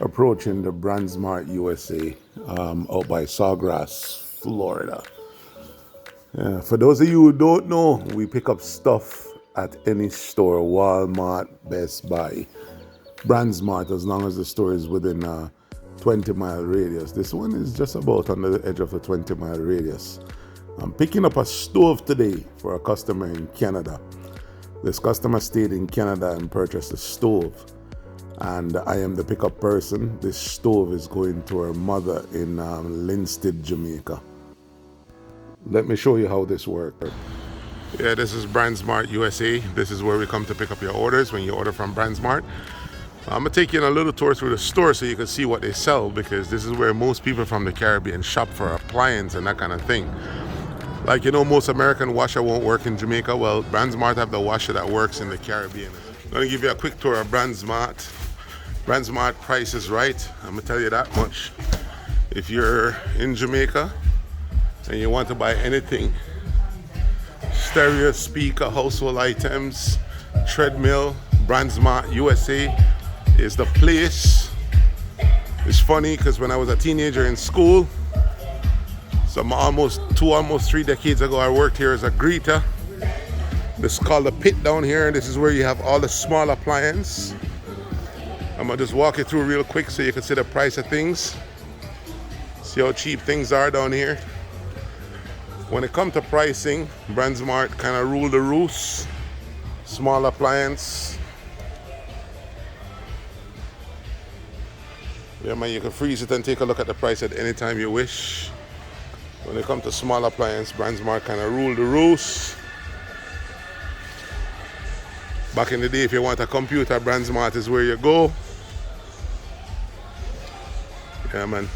Approaching the Brandsmart USA out by Sawgrass, Florida. For those of you who don't know, we pick up stuff at any store, Walmart, Best Buy, Brandsmart, as long as the store is within a 20-mile radius. This one is just about on the edge of a 20-mile radius. I'm picking up a stove today for a customer in Canada. This customer stayed in Canada and purchased a stove, and I am the pickup person. This stove is going to her mother in Linstead, Jamaica. Let me show you how this works. Yeah, this is Brandsmart USA. This is where we come to pick up your orders when you order from Brandsmart. I'm gonna take you on a little tour through the store so you can see what they sell, because this is where most people from the Caribbean shop for appliance and that kind of thing. Like, you know, most American washer won't work in Jamaica. Well, Brandsmart have the washer that works in the Caribbean. I'm gonna give you a quick tour of Brandsmart. Brandsmart price is right. I'm gonna tell you that much. If you're in Jamaica and you want to buy anything, stereo, speaker, household items, treadmill, Brandsmart USA is the place. It's funny because when I was a teenager in school, almost 3 decades ago, I worked here as a greeter. This is called the pit down here, and this is where you have all the small appliances. I'm gonna just walk you through real quick so you can see the price of things. See how cheap things are down here. When it comes to pricing, Brandsmart kind of rule the roost. Small appliance. Yeah, man, you can freeze it and take a look at the price at any time you wish. When it comes to small appliance, Brandsmart kind of rule the roost. Back in the day, if you want a computer, Brandsmart is where you go. Yeah, man.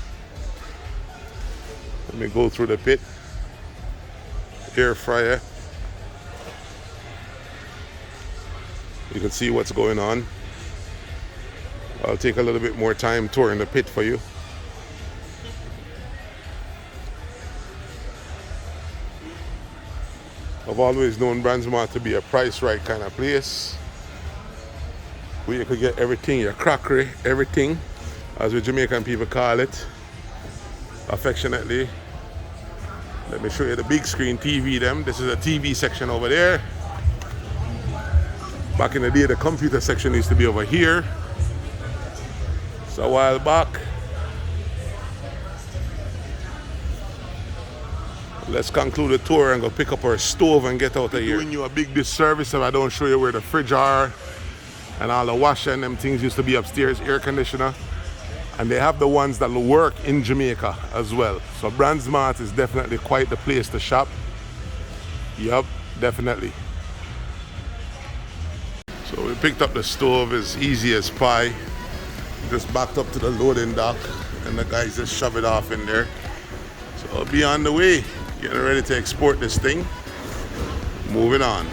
Let me go through the pit. Air fryer. You can see what's going on. I'll take a little bit more time touring the pit for you. I've always known Brandsmart to be a price right kind of place, where you could get everything, your crockery, everything, as we Jamaican people call it, affectionately. Let me show you the big screen TV them. This is a TV section over there. Back in the day, the computer section used to be over here. So a while back. Let's conclude the tour and go pick up our stove and get out of here. Doing you a big disservice if I don't show you where the fridge are and all the washer and them things used to be upstairs, air conditioner. And they have the ones that will work in Jamaica as well. So Brandsmart is definitely quite the place to shop. Yup, definitely. So we picked up the stove as easy as pie. Just backed up to the loading dock and the guys just shove it off in there. So I'll be on the way, getting ready to export this thing. Moving on.